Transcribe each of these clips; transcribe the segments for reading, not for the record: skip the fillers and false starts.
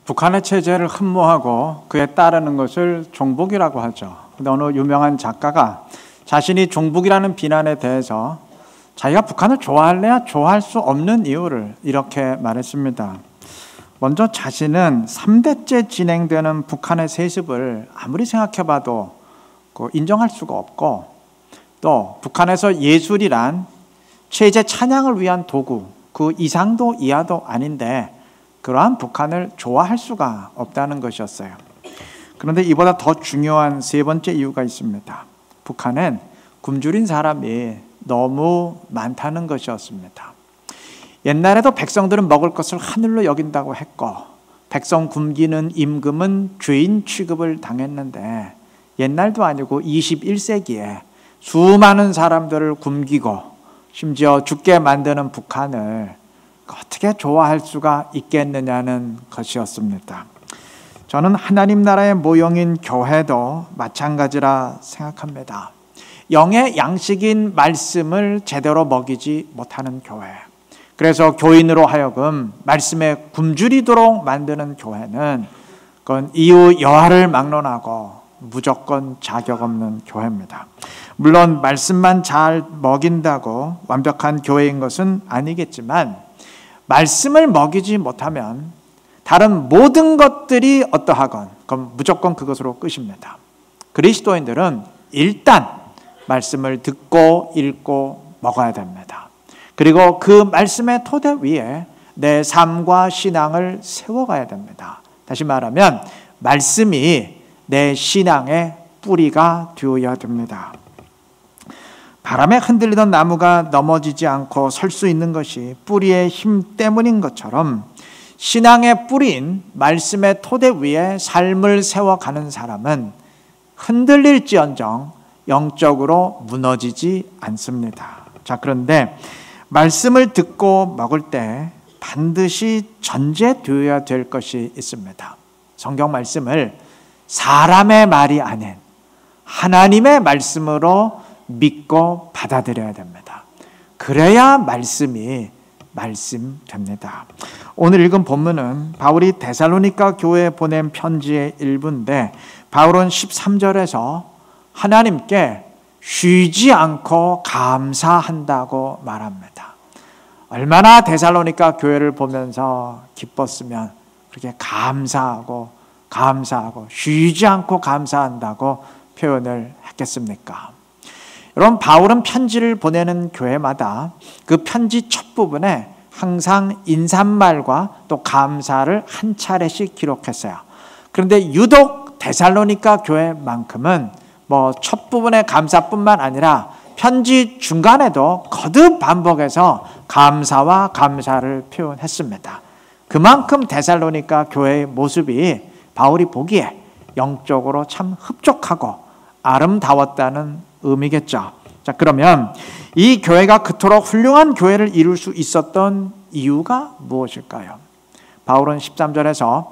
북한의 체제를 흠모하고 그에 따르는 것을 종북이라고 하죠. 근데 어느 유명한 작가가 자신이 종북이라는 비난에 대해서 자기가 북한을 좋아할래야 좋아할 수 없는 이유를 이렇게 말했습니다. 먼저 자신은 3대째 진행되는 북한의 세습을 아무리 생각해봐도 인정할 수가 없고, 또 북한에서 예술이란 체제 찬양을 위한 도구, 그 이상도 이하도 아닌데 그러한 북한을 좋아할 수가 없다는 것이었어요. 그런데 이보다 더 중요한 세 번째 이유가 있습니다. 북한은 굶주린 사람이 너무 많다는 것이었습니다. 옛날에도 백성들은 먹을 것을 하늘로 여긴다고 했고, 백성 굶기는 임금은 죄인 취급을 당했는데, 옛날도 아니고 21세기에 수많은 사람들을 굶기고 심지어 죽게 만드는 북한을 어떻게 좋아할 수가 있겠느냐는 것이었습니다. 저는 하나님 나라의 모형인 교회도 마찬가지라 생각합니다. 영의 양식인 말씀을 제대로 먹이지 못하는 교회, 그래서 교인으로 하여금 말씀에 굶주리도록 만드는 교회는 그건 이유 여하를 막론하고 무조건 자격 없는 교회입니다. 물론 말씀만 잘 먹인다고 완벽한 교회인 것은 아니겠지만, 말씀을 먹이지 못하면 다른 모든 것들이 어떠하건 그건 무조건 그것으로 끝입니다. 그리스도인들은 일단 말씀을 듣고 읽고 먹어야 됩니다. 그리고 그 말씀의 토대 위에 내 삶과 신앙을 세워가야 됩니다. 다시 말하면 말씀이 내 신앙의 뿌리가 되어야 됩니다. 바람에 흔들리던 나무가 넘어지지 않고 설 수 있는 것이 뿌리의 힘 때문인 것처럼, 신앙의 뿌리인 말씀의 토대 위에 삶을 세워가는 사람은 흔들릴지언정 영적으로 무너지지 않습니다. 자, 그런데 말씀을 듣고 먹을 때 반드시 전제되어야 될 것이 있습니다. 성경 말씀을 사람의 말이 아닌 하나님의 말씀으로 믿고 받아들여야 됩니다. 그래야 말씀이 말씀됩니다. 오늘 읽은 본문은 바울이 데살로니가 교회에 보낸 편지의 일부인데, 바울은 13절에서 하나님께 쉬지 않고 감사한다고 말합니다. 얼마나 데살로니가 교회를 보면서 기뻤으면 그렇게 감사하고 쉬지 않고 감사한다고 표현을 했겠습니까? 여러분, 바울은 편지를 보내는 교회마다 그 편지 첫 부분에 항상 인사말과 또 감사를 한 차례씩 기록했어요. 그런데 유독 데살로니가 교회만큼은 첫 부분의 감사뿐만 아니라 편지 중간에도 거듭 반복해서 감사와 감사를 표현했습니다. 그만큼 데살로니가 교회의 모습이 바울이 보기에 영적으로 참 흡족하고 아름다웠다는 의미겠죠. 자, 그러면 이 교회가 그토록 훌륭한 교회를 이룰 수 있었던 이유가 무엇일까요? 바울은 13절에서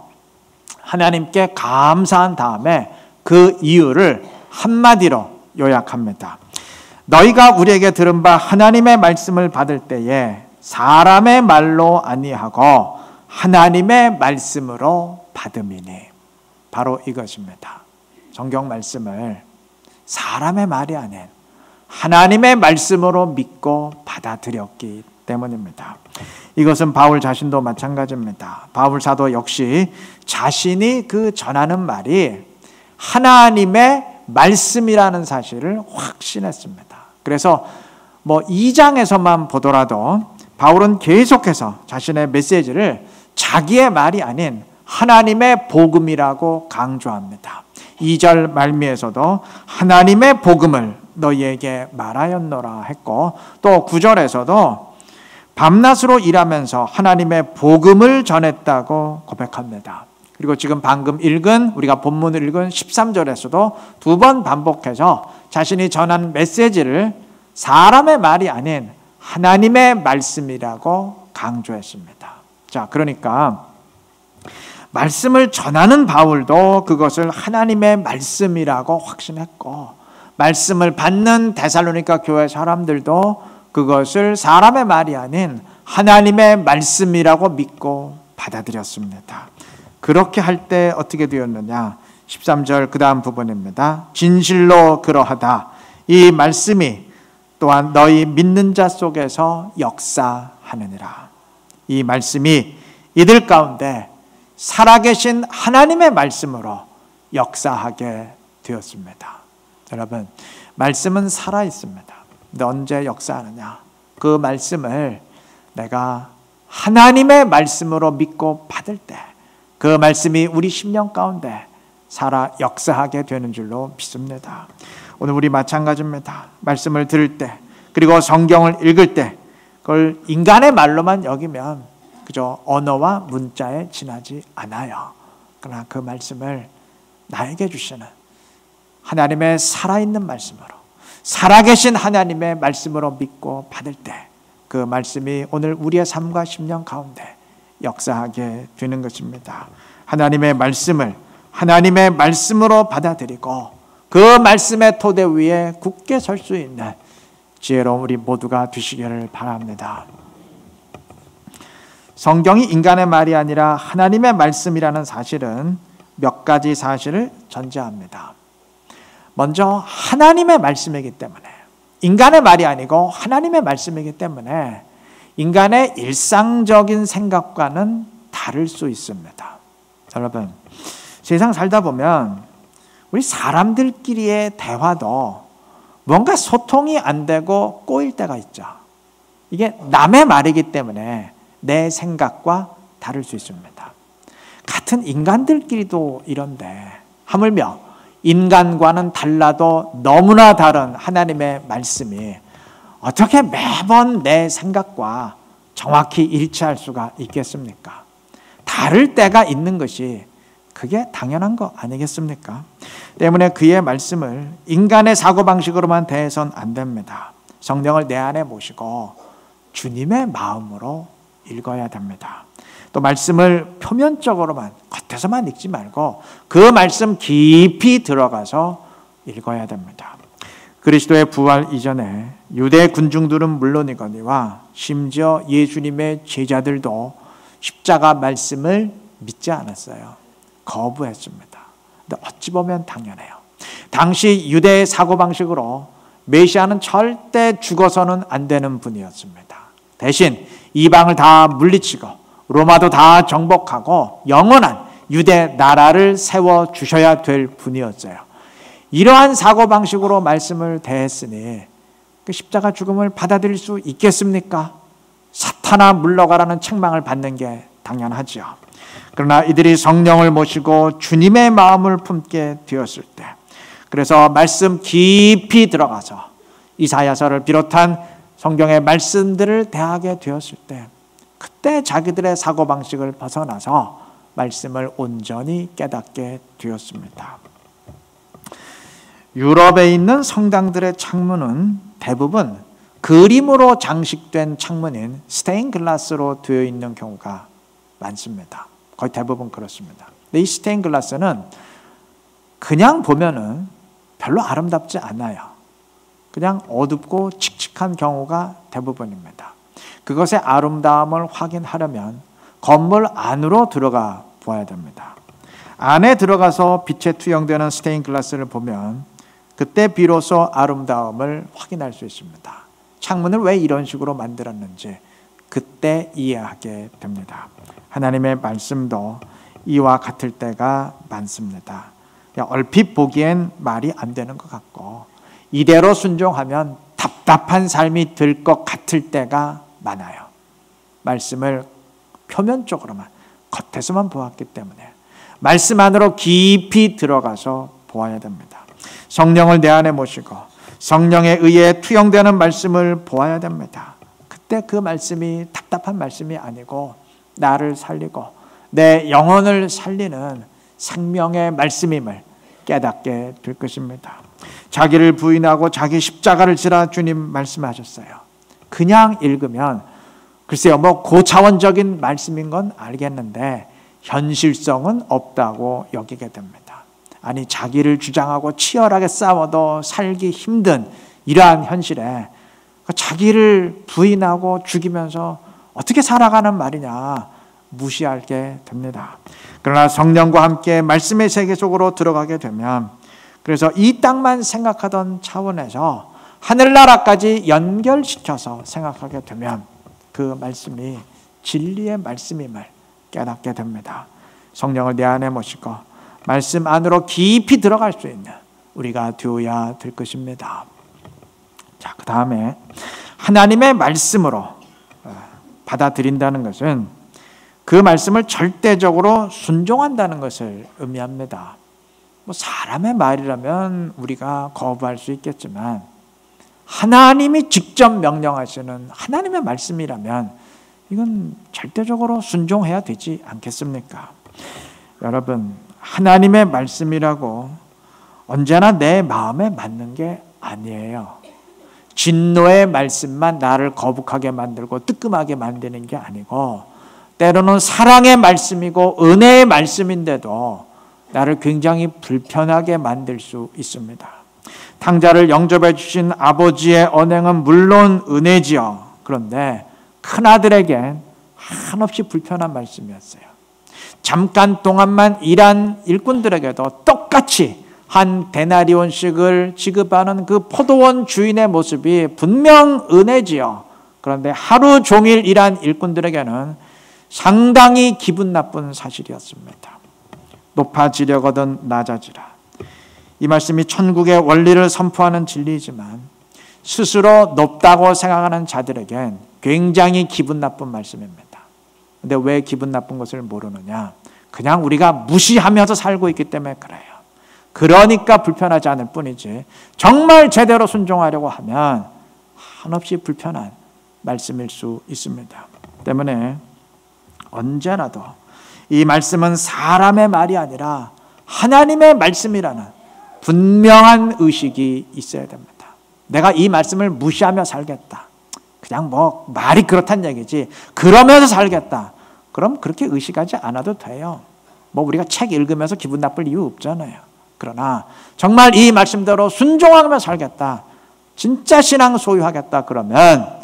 하나님께 감사한 다음에 그 이유를 한마디로 요약합니다. 너희가 우리에게 들은 바 하나님의 말씀을 받을 때에 사람의 말로 아니하고 하나님의 말씀으로 받음이니. 바로 이것입니다. 성경 말씀을 사람의 말이 아닌 하나님의 말씀으로 믿고 받아들였기 때문입니다. 이것은 바울 자신도 마찬가지입니다. 바울 사도 역시 자신이 그 전하는 말이 하나님의 말씀이라는 사실을 확신했습니다. 그래서 2장에서만 보더라도 바울은 계속해서 자신의 메시지를 자기의 말이 아닌 하나님의 복음이라고 강조합니다. 2절 말미에서도 하나님의 복음을 너희에게 말하였노라 했고, 또 9절에서도 밤낮으로 일하면서 하나님의 복음을 전했다고 고백합니다. 그리고 지금 방금 읽은, 우리가 본문을 읽은 13절에서도 두 번 반복해서 자신이 전한 메시지를 사람의 말이 아닌 하나님의 말씀이라고 강조했습니다. 자, 그러니까 말씀을 전하는 바울도 그것을 하나님의 말씀이라고 확신했고, 말씀을 받는 데살로니가 교회 사람들도 그것을 사람의 말이 아닌 하나님의 말씀이라고 믿고 받아들였습니다. 그렇게 할 때 어떻게 되었느냐? 13절 그 다음 부분입니다. 진실로 그러하다. 이 말씀이 또한 너희 믿는 자 속에서 역사하느니라. 이 말씀이 이들 가운데 살아계신 하나님의 말씀으로 역사하게 되었습니다. 여러분, 말씀은 살아있습니다. 근데 언제 역사하느냐? 그 말씀을 내가 하나님의 말씀으로 믿고 받을 때 그 말씀이 우리 심령 가운데 살아 역사하게 되는 줄로 믿습니다. 오늘 우리 마찬가지입니다. 말씀을 들을 때 그리고 성경을 읽을 때 그걸 인간의 말로만 여기면 그저 언어와 문자에 지나지 않아요. 그러나 그 말씀을 나에게 주시는 하나님의 살아있는 말씀으로 살아계신 하나님의 말씀으로 믿고 받을 때 그 말씀이 오늘 우리의 삶과 심령 가운데 역사하게 되는 것입니다. 하나님의 말씀을 하나님의 말씀으로 받아들이고 그 말씀의 토대 위에 굳게 설 수 있는 지혜로운 우리 모두가 되시기를 바랍니다. 성경이 인간의 말이 아니라 하나님의 말씀이라는 사실은 몇 가지 사실을 전제합니다. 먼저 하나님의 말씀이기 때문에 인간의 말이 아니고 하나님의 말씀이기 때문에 인간의 일상적인 생각과는 다를 수 있습니다. 여러분, 세상 살다 보면 우리 사람들끼리의 대화도 뭔가 소통이 안 되고 꼬일 때가 있죠. 이게 남의 말이기 때문에 내 생각과 다를 수 있습니다. 같은 인간들끼리도 이런데 하물며 인간과는 달라도 너무나 다른 하나님의 말씀이 어떻게 매번 내 생각과 정확히 일치할 수가 있겠습니까? 다를 때가 있는 것이 그게 당연한 거 아니겠습니까? 때문에 그의 말씀을 인간의 사고방식으로만 대해서는 안 됩니다. 성령을 내 안에 모시고 주님의 마음으로 읽어야 됩니다. 또 말씀을 표면적으로만 겉에서만 읽지 말고 그 말씀 깊이 들어가서 읽어야 됩니다. 그리스도의 부활 이전에 유대 군중들은 물론이거니와 심지어 예수님의 제자들도 십자가 말씀을 믿지 않았어요. 거부했습니다. 근데 어찌 보면 당연해요. 당시 유대의 사고방식으로 메시아는 절대 죽어서는 안 되는 분이었습니다. 대신 이방을 다 물리치고 로마도 다 정복하고 영원한 유대 나라를 세워주셔야 될 분이었어요. 이러한 사고방식으로 말씀을 대했으니 그 십자가 죽음을 받아들일 수 있겠습니까? 사탄아 물러가라는 책망을 받는 게 당연하죠. 그러나 이들이 성령을 모시고 주님의 마음을 품게 되었을 때, 그래서 말씀 깊이 들어가서 이사야서를 비롯한 성경의 말씀들을 대하게 되었을 때, 그때 자기들의 사고방식을 벗어나서 말씀을 온전히 깨닫게 되었습니다. 유럽에 있는 성당들의 창문은 대부분 그림으로 장식된 창문인 스테인글라스로 되어 있는 경우가 많습니다. 거의 대부분 그렇습니다. 근데 이 스테인글라스는 그냥 보면은 별로 아름답지 않아요. 그냥 어둡고 칙칙한 경우가 대부분입니다. 그것의 아름다움을 확인하려면 건물 안으로 들어가 보아야 됩니다. 안에 들어가서 빛에 투영되는 스테인글라스를 보면 그때 비로소 아름다움을 확인할 수 있습니다. 창문을 왜 이런 식으로 만들었는지 그때 이해하게 됩니다. 하나님의 말씀도 이와 같을 때가 많습니다. 얼핏 보기엔 말이 안 되는 것 같고 이대로 순종하면 답답한 삶이 될 것 같을 때가 많아요. 말씀을 표면적으로만 겉에서만 보았기 때문에 말씀 안으로 깊이 들어가서 보아야 됩니다. 성령을 내 안에 모시고 성령에 의해 투영되는 말씀을 보아야 됩니다. 그때 그 말씀이 답답한 말씀이 아니고 나를 살리고 내 영혼을 살리는 생명의 말씀임을 깨닫게 될 것입니다. 자기를 부인하고 자기 십자가를 지라 주님 말씀하셨어요. 그냥 읽으면 글쎄요, 고차원적인 말씀인 건 알겠는데 현실성은 없다고 여기게 됩니다. 아니, 자기를 주장하고 치열하게 싸워도 살기 힘든 이러한 현실에 자기를 부인하고 죽이면서 어떻게 살아가는 말이냐, 무시하게 됩니다. 그러나 성령과 함께 말씀의 세계 속으로 들어가게 되면, 그래서 이 땅만 생각하던 차원에서 하늘나라까지 연결시켜서 생각하게 되면 그 말씀이 진리의 말씀임을 깨닫게 됩니다. 성령을 내 안에 모시고 말씀 안으로 깊이 들어갈 수 있는 우리가 되어야 될 것입니다. 자, 그 다음에 하나님의 말씀으로 받아들인다는 것은 그 말씀을 절대적으로 순종한다는 것을 의미합니다. 사람의 말이라면 우리가 거부할 수 있겠지만 하나님이 직접 명령하시는 하나님의 말씀이라면 이건 절대적으로 순종해야 되지 않겠습니까? 여러분, 하나님의 말씀이라고 언제나 내 마음에 맞는 게 아니에요. 진노의 말씀만 나를 거북하게 만들고 뜨끔하게 만드는 게 아니고, 때로는 사랑의 말씀이고 은혜의 말씀인데도 나를 굉장히 불편하게 만들 수 있습니다. 탕자를 영접해 주신 아버지의 언행은 물론 은혜지요. 그런데 큰아들에겐 한없이 불편한 말씀이었어요. 잠깐 동안만 일한 일꾼들에게도 똑같이 한 데나리온씩을 지급하는 그 포도원 주인의 모습이 분명 은혜지요. 그런데 하루 종일 일한 일꾼들에게는 상당히 기분 나쁜 사실이었습니다. 높아지려거든 낮아지라. 이 말씀이 천국의 원리를 선포하는 진리이지만 스스로 높다고 생각하는 자들에겐 굉장히 기분 나쁜 말씀입니다. 근데 왜 기분 나쁜 것을 모르느냐? 그냥 우리가 무시하면서 살고 있기 때문에 그래요. 그러니까 불편하지 않을 뿐이지, 정말 제대로 순종하려고 하면 한없이 불편한 말씀일 수 있습니다. 때문에 언제라도 이 말씀은 사람의 말이 아니라 하나님의 말씀이라는 분명한 의식이 있어야 됩니다. 내가 이 말씀을 무시하며 살겠다, 그냥 말이 그렇단 얘기지, 그러면서 살겠다, 그럼 그렇게 의식하지 않아도 돼요. 우리가 책 읽으면서 기분 나쁠 이유 없잖아요. 그러나 정말 이 말씀대로 순종하며 살겠다, 진짜 신앙 소유하겠다, 그러면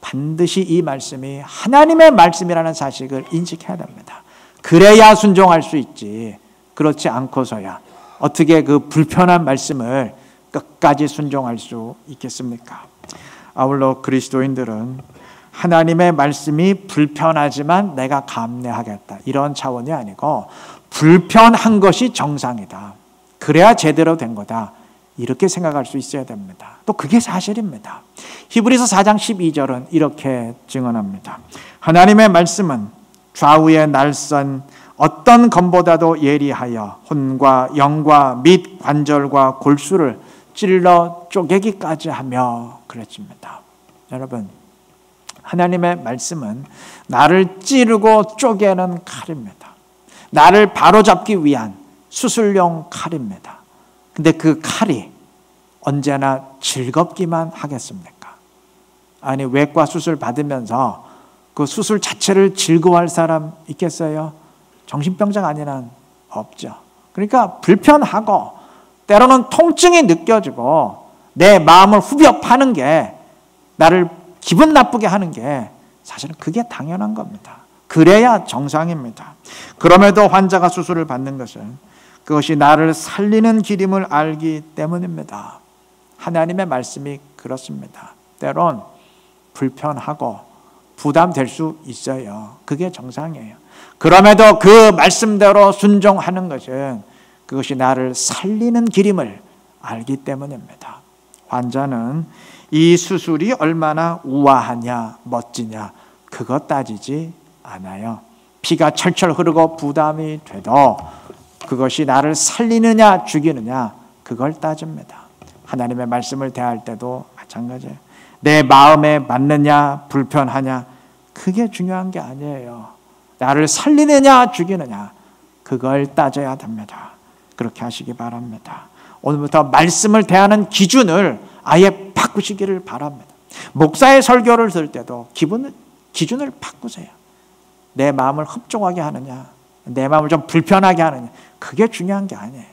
반드시 이 말씀이 하나님의 말씀이라는 사실을 인식해야 됩니다. 그래야 순종할 수 있지, 그렇지 않고서야 어떻게 그 불편한 말씀을 끝까지 순종할 수 있겠습니까? 아울러 그리스도인들은 하나님의 말씀이 불편하지만 내가 감내하겠다, 이런 차원이 아니고 불편한 것이 정상이다, 그래야 제대로 된 거다, 이렇게 생각할 수 있어야 됩니다. 또 그게 사실입니다. 히브리서 4장 12절은 이렇게 증언합니다. 하나님의 말씀은 좌우의 날선 어떤 검보다도 예리하여 혼과 영과 및 관절과 골수를 찔러 쪼개기까지 하며 그랬습니다. 여러분, 하나님의 말씀은 나를 찌르고 쪼개는 칼입니다. 나를 바로잡기 위한 수술용 칼입니다. 근데 그 칼이 언제나 즐겁기만 하겠습니까? 아니, 외과 수술 받으면서 그 수술 자체를 즐거워할 사람 있겠어요? 정신병자가 아닌 한 없죠. 그러니까 불편하고 때로는 통증이 느껴지고 내 마음을 후벼 파는 게, 나를 기분 나쁘게 하는 게 사실은 그게 당연한 겁니다. 그래야 정상입니다. 그럼에도 환자가 수술을 받는 것은 그것이 나를 살리는 길임을 알기 때문입니다. 하나님의 말씀이 그렇습니다. 때론 불편하고 부담될 수 있어요. 그게 정상이에요. 그럼에도 그 말씀대로 순종하는 것은 그것이 나를 살리는 길임을 알기 때문입니다. 환자는 이 수술이 얼마나 우아하냐 멋지냐 그것 따지지 않아요. 피가 철철 흐르고 부담이 돼도 그것이 나를 살리느냐 죽이느냐 그걸 따집니다. 하나님의 말씀을 대할 때도 마찬가지예요. 내 마음에 맞느냐 불편하냐 그게 중요한 게 아니에요. 나를 살리느냐 죽이느냐 그걸 따져야 됩니다. 그렇게 하시기 바랍니다. 오늘부터 말씀을 대하는 기준을 아예 바꾸시기를 바랍니다. 목사의 설교를 들을 때도 기준을 바꾸세요. 내 마음을 흡족하게 하느냐 내 마음을 좀 불편하게 하느냐 그게 중요한 게 아니에요.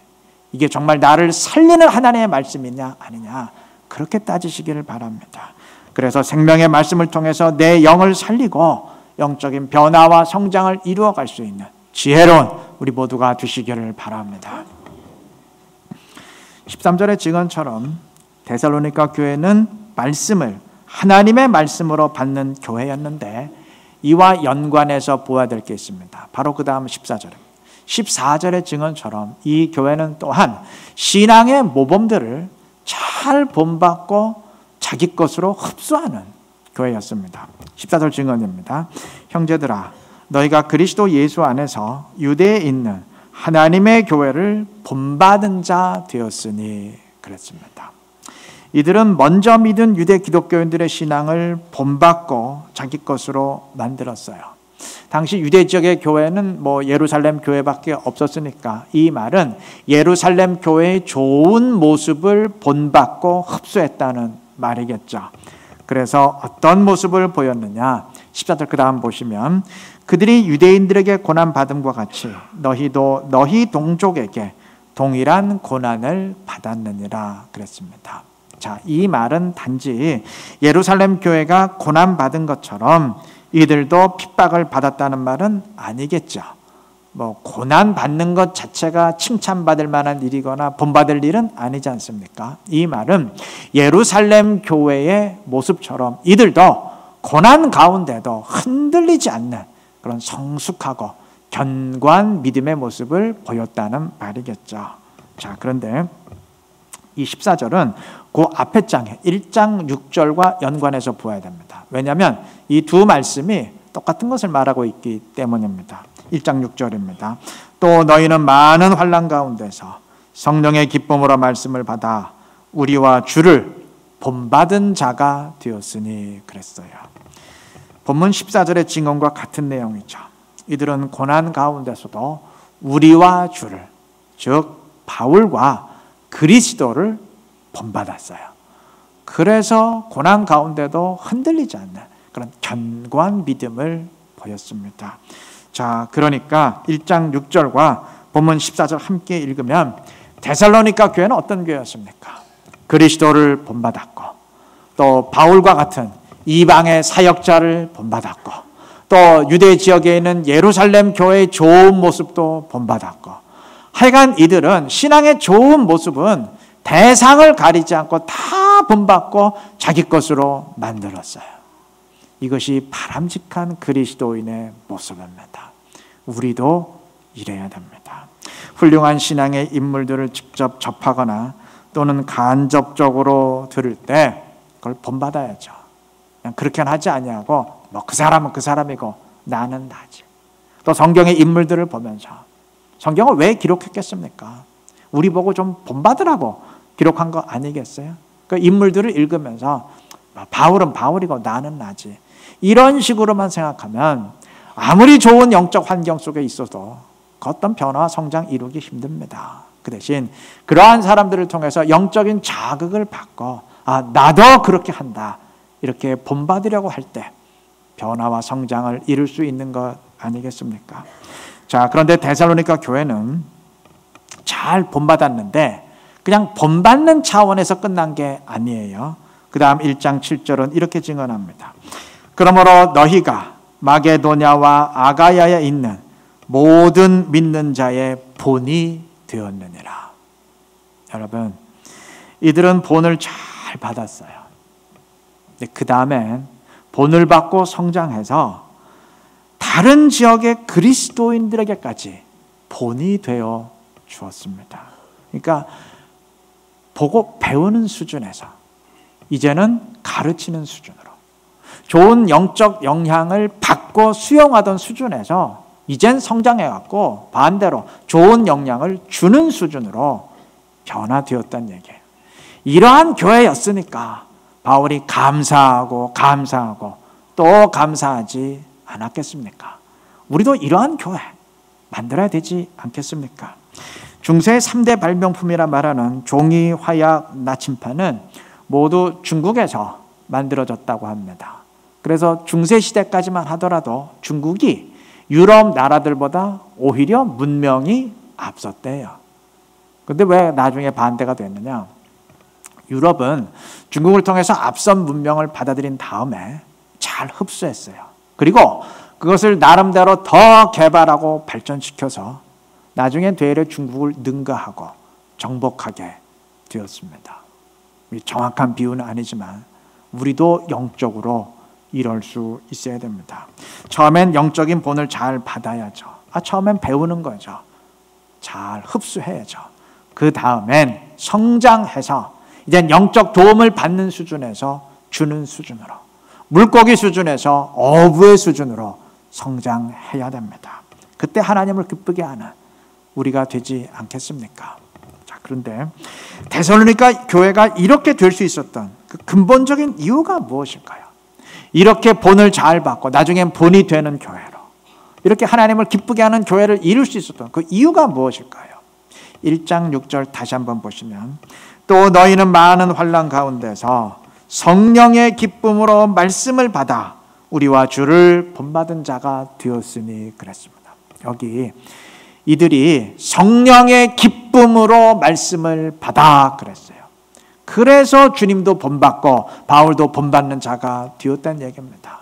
이게 정말 나를 살리는 하나님의 말씀이냐 아니냐 그렇게 따지시기를 바랍니다. 그래서 생명의 말씀을 통해서 내 영을 살리고 영적인 변화와 성장을 이루어갈 수 있는 지혜로운 우리 모두가 되시기를 바랍니다. 13절의 증언처럼 데살로니가 교회는 말씀을 하나님의 말씀으로 받는 교회였는데 이와 연관해서 보아야 될 게 있습니다. 바로 그 다음 14절입니다. 14절의 증언처럼 이 교회는 또한 신앙의 모범들을 잘 본받고 자기 것으로 흡수하는 교회였습니다. 14절 증언입니다. 형제들아, 너희가 그리스도 예수 안에서 유대에 있는 하나님의 교회를 본받은 자 되었으니 그랬습니다. 이들은 먼저 믿은 유대 기독교인들의 신앙을 본받고 자기 것으로 만들었어요. 당시 유대 지역의 교회는 예루살렘 교회밖에 없었으니까 이 말은 예루살렘 교회의 좋은 모습을 본받고 흡수했다는 말이겠죠. 그래서 어떤 모습을 보였느냐? 14절 그 다음 보시면 그들이 유대인들에게 고난받음과 같이 너희도 너희 동족에게 동일한 고난을 받았느니라 그랬습니다. 자, 이 말은 단지 예루살렘 교회가 고난받은 것처럼 이들도 핍박을 받았다는 말은 아니겠죠. 고난받는 것 자체가 칭찬받을 만한 일이거나 본받을 일은 아니지 않습니까? 이 말은 예루살렘 교회의 모습처럼 이들도 고난 가운데도 흔들리지 않는 그런 성숙하고 견고한 믿음의 모습을 보였다는 말이겠죠. 자, 그런데 이 14절은 그 앞에 장에 1장 6절과 연관해서 보아야 됩니다. 왜냐하면 이 두 말씀이 똑같은 것을 말하고 있기 때문입니다. 1장 6절입니다. 또 너희는 많은 환난 가운데서 성령의 기쁨으로 말씀을 받아 우리와 주를 본받은 자가 되었으니 그랬어요. 본문 14절의 증언과 같은 내용이죠. 이들은 고난 가운데서도 우리와 주를, 즉 바울과 그리스도를 본받았어요. 그래서 고난 가운데도 흔들리지 않는 그런 견고한 믿음을 보였습니다. 자, 그러니까 1장 6절과 본문 14절 함께 읽으면 데살로니가 교회는 어떤 교회였습니까? 그리스도를 본받았고 또 바울과 같은 이방의 사역자를 본받았고 또 유대 지역에 있는 예루살렘 교회의 좋은 모습도 본받았고 하여간 이들은 신앙의 좋은 모습은 대상을 가리지 않고 다 본받고 자기 것으로 만들었어요. 이것이 바람직한 그리스도인의 모습입니다. 우리도 이래야 됩니다. 훌륭한 신앙의 인물들을 직접 접하거나 또는 간접적으로 들을 때 그걸 본받아야죠. 그냥 그렇게 하지 아니하고 그 사람은 그 사람이고 나는 나지. 또 성경의 인물들을 보면서 성경을 왜 기록했겠습니까? 우리 보고 좀 본받으라고 기록한 거 아니겠어요? 그 인물들을 읽으면서 바울은 바울이고 나는 나지. 이런 식으로만 생각하면 아무리 좋은 영적 환경 속에 있어도 그 어떤 변화와 성장 이루기 힘듭니다. 그 대신 그러한 사람들을 통해서 영적인 자극을 받고 나도 그렇게 한다. 이렇게 본받으려고 할 때 변화와 성장을 이룰 수 있는 것 아니겠습니까? 자, 그런데 데살로니가 교회는 잘 본받았는데 그냥 본받는 차원에서 끝난 게 아니에요. 그 다음 1장 7절은 이렇게 증언합니다. 그러므로 너희가 마게도냐와 아가야에 있는 모든 믿는 자의 본이 되었느니라. 여러분, 이들은 본을 잘 받았어요. 그 다음엔 본을 받고 성장해서 다른 지역의 그리스도인들에게까지 본이 되어 주었습니다. 그러니까 보고 배우는 수준에서 이제는 가르치는 수준으로 좋은 영적 영향을 받고 수용하던 수준에서 이젠 성장해갖고 반대로 좋은 영향을 주는 수준으로 변화되었다는 얘기예요. 이러한 교회였으니까 바울이 감사하고 또 감사하지 않았겠습니까? 우리도 이러한 교회 만들어야 되지 않겠습니까? 중세의 3대 발명품이라 말하는 종이, 화약, 나침판은 모두 중국에서 만들어졌다고 합니다. 그래서 중세 시대까지만 하더라도 중국이 유럽 나라들보다 오히려 문명이 앞섰대요. 그런데 왜 나중에 반대가 됐느냐? 유럽은 중국을 통해서 앞선 문명을 받아들인 다음에 잘 흡수했어요. 그리고 그것을 나름대로 더 개발하고 발전시켜서 나중에 되레 중국을 능가하고 정복하게 되었습니다. 정확한 비유는 아니지만 우리도 영적으로 이럴 수 있어야 됩니다. 처음엔 영적인 본을 잘 받아야죠. 처음엔 배우는 거죠. 잘 흡수해야죠. 그 다음엔 성장해서 이제 영적 도움을 받는 수준에서 주는 수준으로, 물고기 수준에서 어부의 수준으로 성장해야 됩니다. 그때 하나님을 기쁘게 하는 우리가 되지 않겠습니까? 자, 그런데 데살로니가 교회가 이렇게 될 수 있었던 그 근본적인 이유가 무엇일까요? 이렇게 본을 잘 받고 나중엔 본이 되는 교회로, 이렇게 하나님을 기쁘게 하는 교회를 이룰 수 있었던 그 이유가 무엇일까요? 1장 6절 다시 한번 보시면, 또 너희는 많은 환난 가운데서 성령의 기쁨으로 말씀을 받아 우리와 주를 본받은 자가 되었으니 그랬습니다. 여기 이들이 성령의 기쁨으로 말씀을 받아 그랬어요. 그래서 주님도 본받고 바울도 본받는 자가 되었다는 얘기입니다.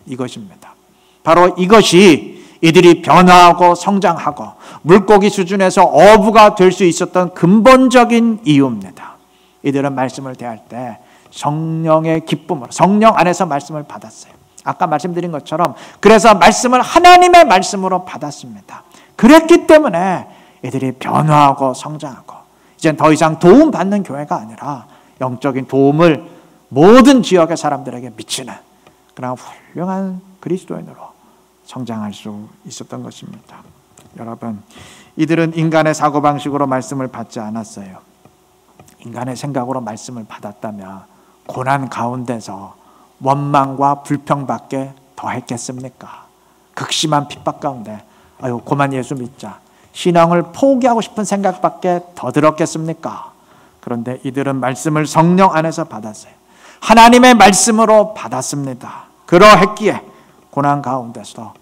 이것입니다. 바로 이것이 이들이 변화하고 성장하고 물고기 수준에서 어부가 될 수 있었던 근본적인 이유입니다. 이들은 말씀을 대할 때 성령의 기쁨으로, 성령 안에서 말씀을 받았어요. 아까 말씀드린 것처럼 그래서 말씀을 하나님의 말씀으로 받았습니다. 그랬기 때문에 이들이 변화하고 성장하고 이젠 더 이상 도움받는 교회가 아니라 영적인 도움을 모든 지역의 사람들에게 미치는 그런 훌륭한 그리스도인으로 성장할 수 있었던 것입니다. 여러분, 이들은 인간의 사고방식으로 말씀을 받지 않았어요. 인간의 생각으로 말씀을 받았다면 고난 가운데서 원망과 불평밖에 더 했겠습니까? 극심한 핍박 가운데 아유 고만 예수 믿자, 신앙을 포기하고 싶은 생각밖에 더 들었겠습니까? 그런데 이들은 말씀을 성령 안에서 받았어요. 하나님의 말씀으로 받았습니다. 그러했기에 고난 가운데서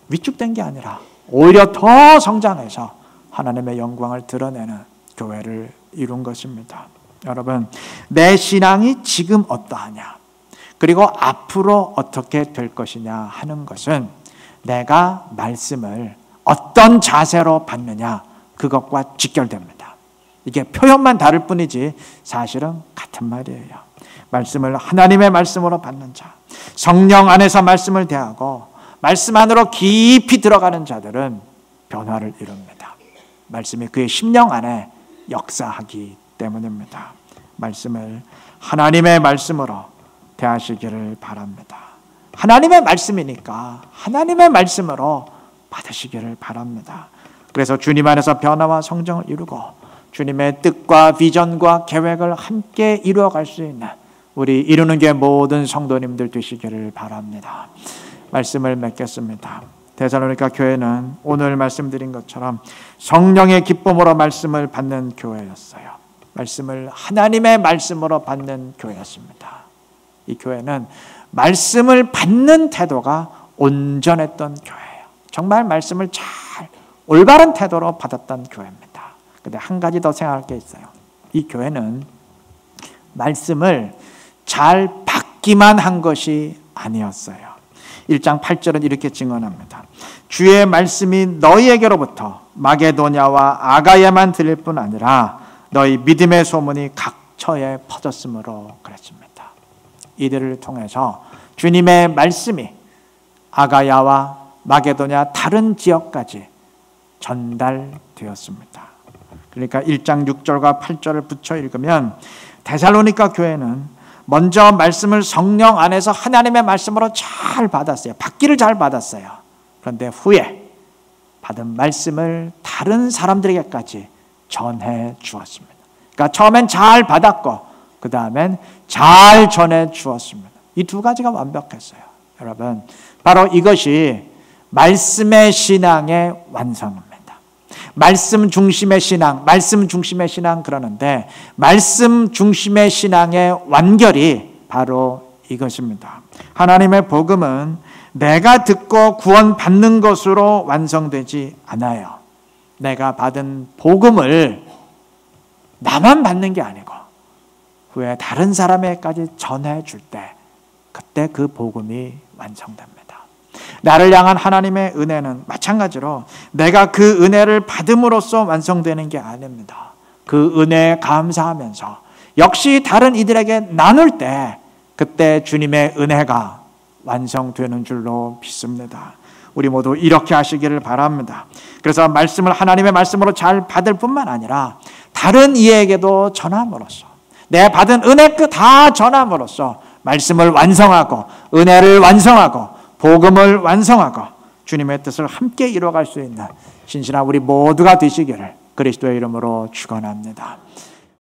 위축된 게 아니라 오히려 더 성장해서 하나님의 영광을 드러내는 교회를 이룬 것입니다. 여러분, 내 신앙이 지금 어떠하냐, 그리고 앞으로 어떻게 될 것이냐 하는 것은 내가 말씀을 어떤 자세로 받느냐, 그것과 직결됩니다. 이게 표현만 다를 뿐이지 사실은 같은 말이에요. 말씀을 하나님의 말씀으로 받는 자, 성령 안에서 말씀을 대하고 말씀 안으로 깊이 들어가는 자들은 변화를 이룹니다. 말씀이 그의 심령 안에 역사하기 때문입니다. 말씀을 하나님의 말씀으로 대하시기를 바랍니다. 하나님의 말씀이니까 하나님의 말씀으로 받으시기를 바랍니다. 그래서 주님 안에서 변화와 성장을 이루고 주님의 뜻과 비전과 계획을 함께 이루어갈 수 있는 우리 이루는 게 모든 성도님들 되시기를 바랍니다. 말씀을 맺겠습니다. 데살로니가 교회는 오늘 말씀드린 것처럼 성령의 기쁨으로 말씀을 받는 교회였어요. 말씀을 하나님의 말씀으로 받는 교회였습니다. 이 교회는 말씀을 받는 태도가 온전했던 교회예요. 정말 말씀을 잘 올바른 태도로 받았던 교회입니다. 근데 한 가지 더 생각할 게 있어요. 이 교회는 말씀을 잘 받기만 한 것이 아니었어요. 1장 8절은 이렇게 증언합니다. 주의 말씀이 너희에게로부터 마게도냐와 아가야만 들릴 뿐 아니라 너희 믿음의 소문이 각처에 퍼졌으므로 그랬습니다. 이들을 통해서 주님의 말씀이 아가야와 마게도냐 다른 지역까지 전달되었습니다. 그러니까 1장 6절과 8절을 붙여 읽으면 데살로니가 교회는 먼저 말씀을 성령 안에서 하나님의 말씀으로 잘 받았어요. 받기를 잘 받았어요. 그런데 후에 받은 말씀을 다른 사람들에게까지 전해 주었습니다. 그러니까 처음엔 잘 받았고 그 다음엔 잘 전해 주었습니다. 이 두 가지가 완벽했어요. 여러분, 바로 이것이 말씀의 신앙의 완성입니다. 말씀 중심의 신앙, 말씀 중심의 신앙 그러는데 말씀 중심의 신앙의 완결이 바로 이것입니다. 하나님의 복음은 내가 듣고 구원받는 것으로 완성되지 않아요. 내가 받은 복음을 나만 받는 게 아니고 후에 다른 사람에게까지 전해줄 때 그때 그 복음이 완성됩니다. 나를 향한 하나님의 은혜는 마찬가지로 내가 그 은혜를 받음으로써 완성되는 게 아닙니다. 그 은혜에 감사하면서 역시 다른 이들에게 나눌 때 그때 주님의 은혜가 완성되는 줄로 믿습니다. 우리 모두 이렇게 하시기를 바랍니다. 그래서 말씀을 하나님의 말씀으로 잘 받을 뿐만 아니라 다른 이에게도 전함으로써 내 받은 은혜 끝 다 전함으로써 말씀을 완성하고 은혜를 완성하고 복음을 완성하고 주님의 뜻을 함께 이루어갈 수 있는 신실한 우리 모두가 되시기를 그리스도의 이름으로 축원합니다.